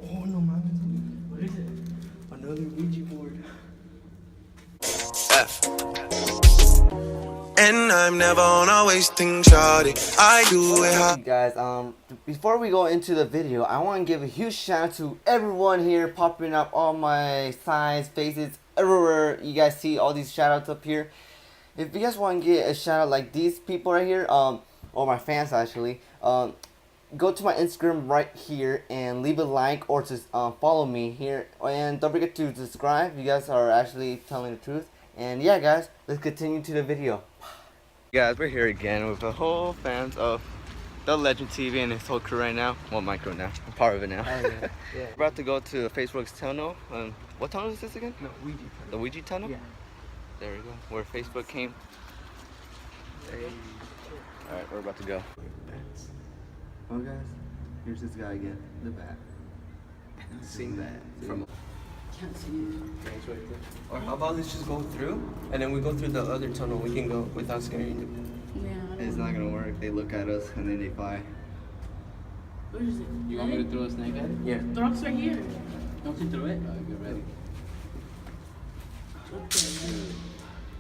Oh no, man. What is it? Another Ouija board. F. And I'm never on a wasting shawty. I do it hot. You guys, before we go into the video, I want to give a huge shout out to everyone here popping up all my signs, faces, everywhere. You guys see all these shout outs up here. If you guys want to get a shout out like these people right here, or my fans actually, go to my Instagram right here and leave a like or just follow me here. And don't forget to subscribe. You guys are actually telling the truth. And yeah, guys, let's continue to the video. Guys, we're here again with the whole fans of the Legend TV and his whole crew right now. Well, my crew now. I'm part of it now. Yeah. We're about to go to Facebook's tunnel. What tunnel is this again? No, Ouija tunnel. The Ouija tunnel? Yeah. There we go. Where Facebook came. Hey. Alright, we're about to go. Oh guys, here's this guy again. The bat. Seeing that from. Can't see it. It's right there. Or how about let's just go through, and then we go through the other tunnel. We can go without scaring them. Yeah. It's not gonna work. They look at us and then they fly. Where is it? You want me to throw a snake at it? Yeah. The rock's right here. Don't you throw it? Alright, get ready. Okay.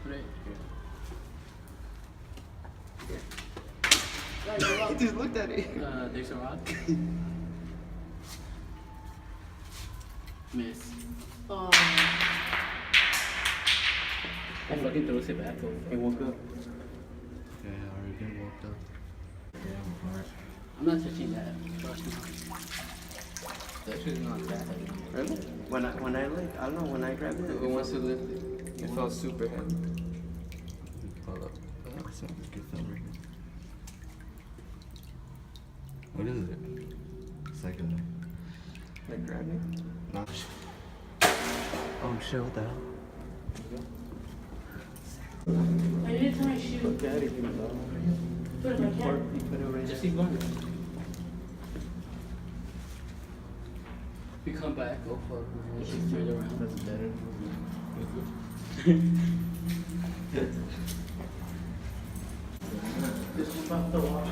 Put it Right, the rock. He just looked at it. here. There's a rock. Miss. Oh. I fucking throws it back over. He woke up. Yeah, I already been woke up. I'm not touching that. Trust me. That shit's not that heavy. Really? When I like, I don't know, when I grabbed it, Who wants to lift it? it felt super heavy. Hold up. That's a good film right here. What is it? It's like a... Like grabbing it. Not... Oh shit! What the hell? I need to tie my shoe. Look at it, you know. Put it in my Or cat. you put it right Just there. keep going. If you come back, go for it. You should turn it around. That's better. This is about the rock.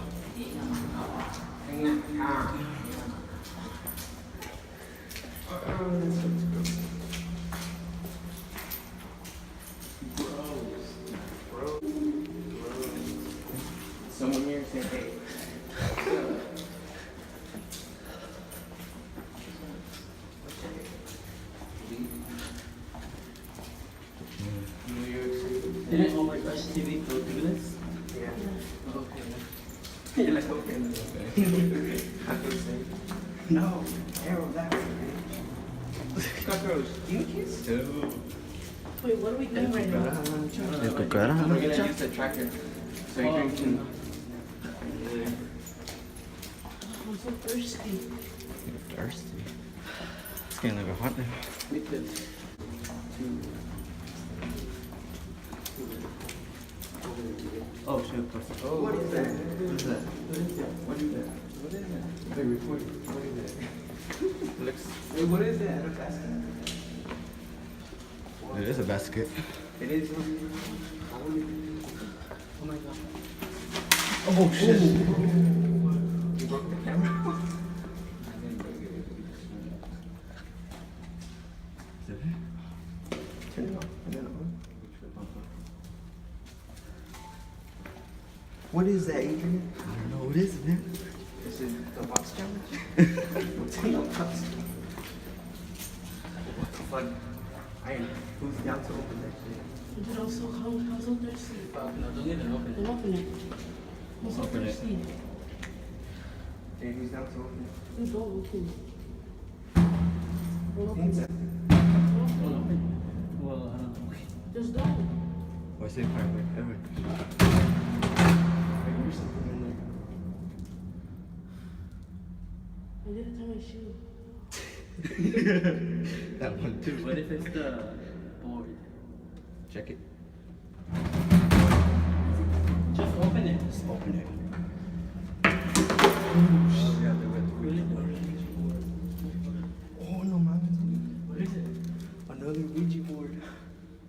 Someone here say hey. New York City. Didn't all my Rush TV go through this? Yeah. Okay. You're like, okay. I feel safe. No, arrow that way. Cockroach, do you kiss? Wait, what are we doing right now? We're gonna use the tracker. So you can. I'm so thirsty. You're thirsty. It's getting like a hot now. Me too. Oh shit! Oh, what is that? What is that? What is that? What is that? What is that? They record. What is that? Looks. Wait, what is that? A basket? It is a basket. It is. Oh my god. Oh shit! You broke the camera. Turn it off. And then on. What is that, Adrian? I don't know what is it, man. Is it the box challenge? What's in the box? What the fuck? Who's down to open that shit? Dude, I'm so thirsty. Fuck, no, don't even open Don't it. open it. I'm so Open it. thirsty. Hey, who's down to open it? Dude, don't open it. Don't open Things it. that- Don't open it. Well, I don't know. Just don't. What's it? Wait, Maybe there's something in there. I need to tie my shoe. that one too. What if it's the board? Check it. Just open it. Just open it. Oh no, man. What is it? Another Ouija board.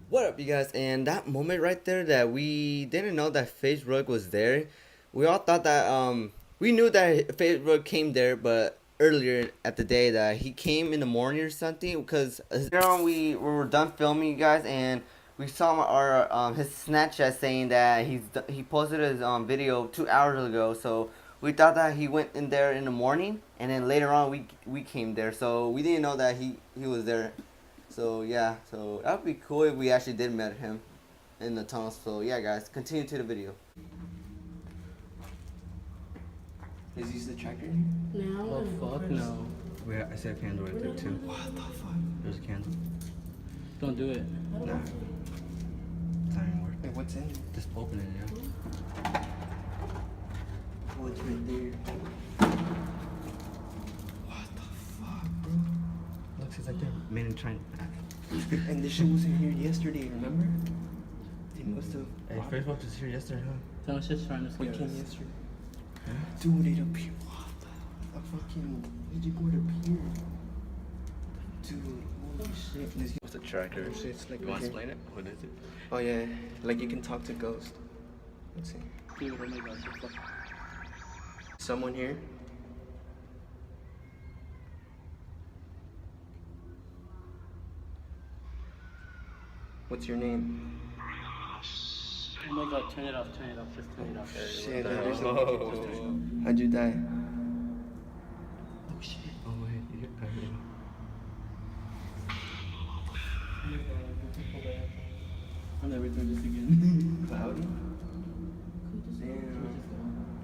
What up, you guys? And that moment right there that we didn't know that Facebook was there. We all thought that we knew that Facebook came there, but earlier at the day that he came in the morning or something, because later on we were done filming, you guys, and we saw our his Snapchat saying that he posted his video 2 hours ago. So we thought that he went in there in the morning, and then later on we came there, so we didn't know that he was there. So yeah, so that would be cool if we actually did met him in the tunnel. So yeah, guys, continue to the video. Is he the tractor? Now. Oh fuck no. Wait, I see a candle right there too. What the fuck? There's a candle. Don't do it. Nah. It's not even working. Wait, what's in it? Just open it, yeah. Oh, it's right there. What the fuck, bro? Looks like they're made in China. And this shit wasn't here yesterday, remember? They must have. Hey, Facebook was here yesterday, huh? Someone's just trying to We scare came us. yesterday. Dude, it appeared. What the? A fucking Ouija board appeared. Dude, holy shit. This What's a tracker? It's like You want to explain it? What is it? Oh yeah, like you can talk to ghosts. Let's see. Dude, oh my god, so fuck. Someone here? What's your name? Oh my god, turn it off, just turn it off. Shit, there's Oh. a... How'd you die? Oh shit. Oh wait, you're coming. I'll never do this again. Cloudy? Damn.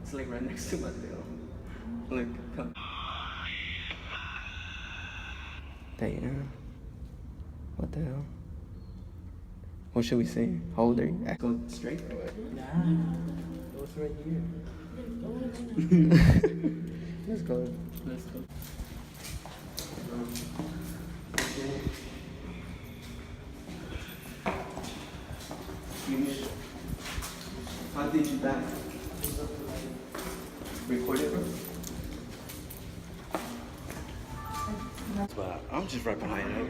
It's like right next to my tail. Look, come. Damn. What the hell? What should we say? How old are you? Go straight or what? Nah. It's right here. Let's go. Let's go. How did you die? Record it, bro? But I'm just right behind him.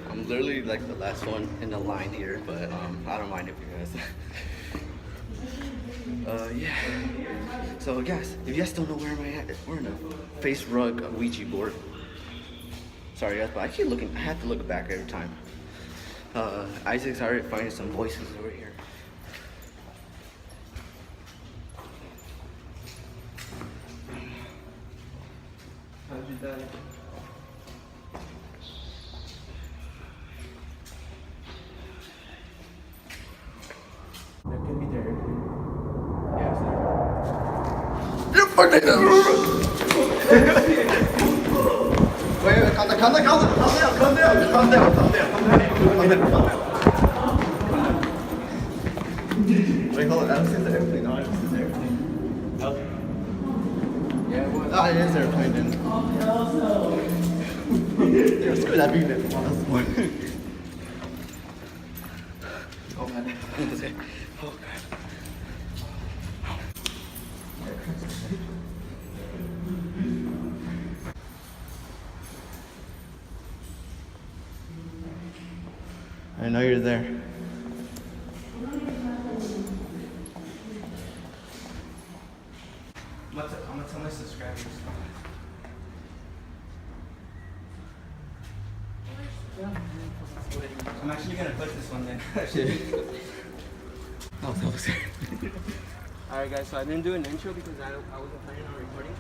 I'm literally like the last one in the line here, but I don't mind if you guys. Yeah. So guys, if you guys don't know where am I at, we're in a face rug Ouija board. Sorry guys, but I keep looking. I have to look back every time. Isaac's already finding some voices over here. How'd you die? That could be there. Yeah, it's there. You fucking Wait, calm down. Wait, hold on. I don't see the airplane. No, I don't see the airplane. Yeah, it was. Ah, it is the airplane then. Yeah, screw that beat then. Oh, man. Oh, God. I know you're there. I'm gonna tell my subscribers. I'm actually gonna put this one there. Oh, that was it. Alright guys, so I didn't do an intro because I wasn't planning on recording.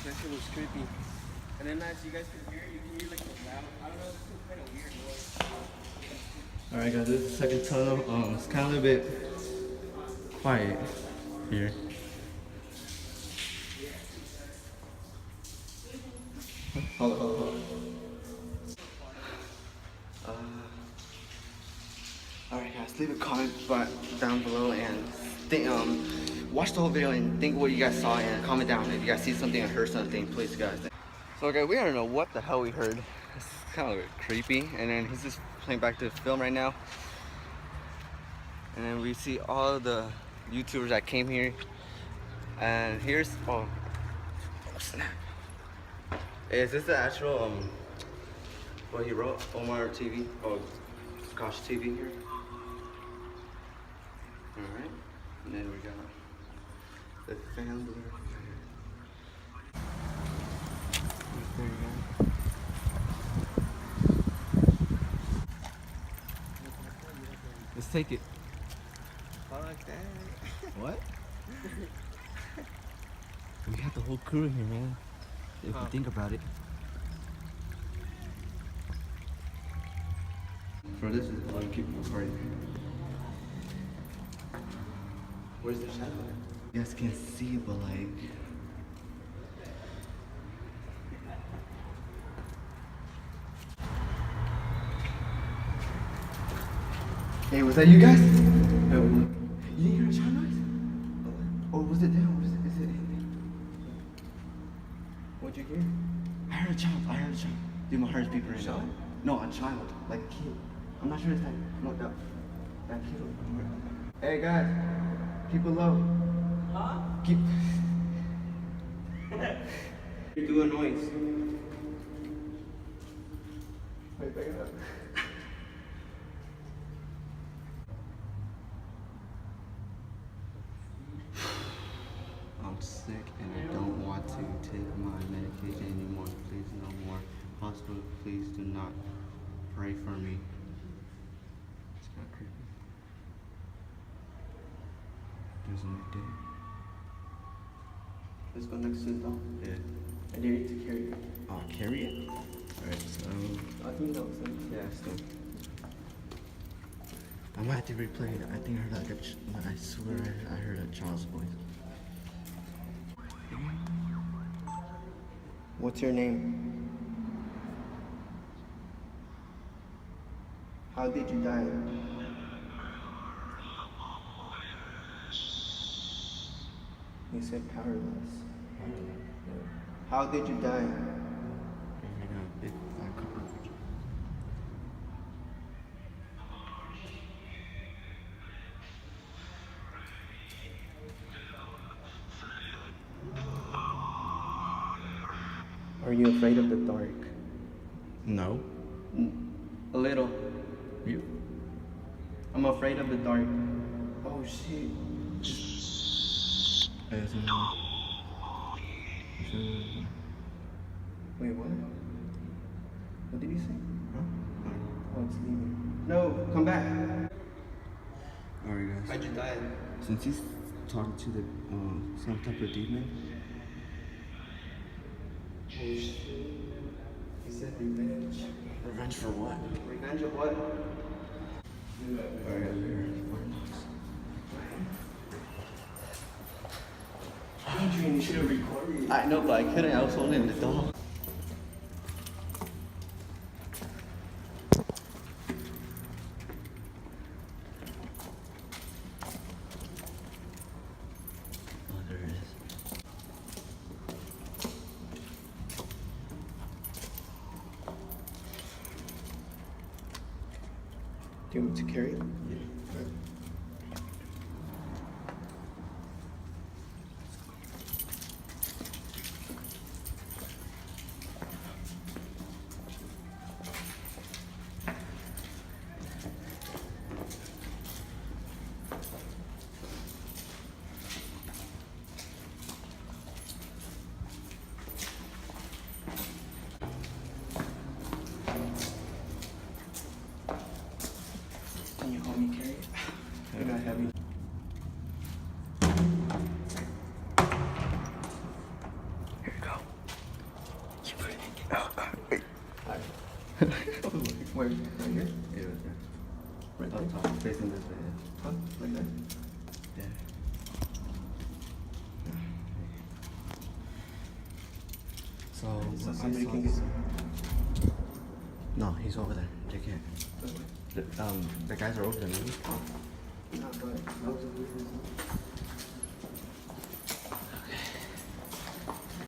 That shit was creepy. And then as you guys can hear, you can hear like a loud, I don't know, this is kind of weird noise. Alright guys, this is the second tunnel. It's kind of a little bit quiet here. Hold on. Alright guys, leave a comment down below and watch the whole video and think what you guys saw and comment down if you guys see something or heard something, please guys. So okay, we don't know what the hell we heard. It's kind of creepy, and then he's just playing back to the film right now. And then we see all the YouTubers that came here. And here's oh snap. Is this the actual what he wrote? Omar TV? Oh, Scotch TV here. Alright. And then we got the family. take it. Fuck that. What? We got the whole crew here, man. If you think about it. Bro, this is why I keep recording. Where's the shadow? You guys can't see, but like. Hey, was that you guys? No. You didn't hear a shadow noise? Or was it them? Is it? What'd you hear? I heard a child. Dude, my heart's beating right now. No, a child. Like a kid. I'm not sure it's that. No, that kid over there. Hey, guys. Keep it low. Huh? Keep. You're doing noise. Wait, back it up. I'm sick and I don't want to take my medication anymore. Please, no more. Hospital, please do not pray for me. It's kind of creepy. There's a new day. Let's go next to the dog. Yeah. I dare you to carry it. Oh, carry it? Alright, so. I think that was it. Yeah, so. I might have to replay it. I think I heard like I swear I heard a child's voice. What's your name? How did you die? You said powerless. How did you die? Big fat cockroach. Are you afraid of the dark? No. A little. You? I'm afraid of the dark. Oh shit. Wait, what? What did he say? Huh? Oh, it's leaving. No, come back. Alright, guys. How'd you die? Since he's talking to the some type of demon. Oh shit. He said revenge. Revenge for what? Revenge of what? Alright, Adrian, you should have recorded. I know, but I couldn't. I was holding the dog. Oh, there it is. Do you want me to carry it? Yeah. Can you help me carry it? You're not heavy. Here you go. Keep putting it. Oh, God. Wait. Where? Right here? Yeah, right there. Right Up there? top, facing this way. Huh? Like that? Yeah. So, Somebody can get some. No, he's over there. Take care. The guys are over there, maybe. Not but.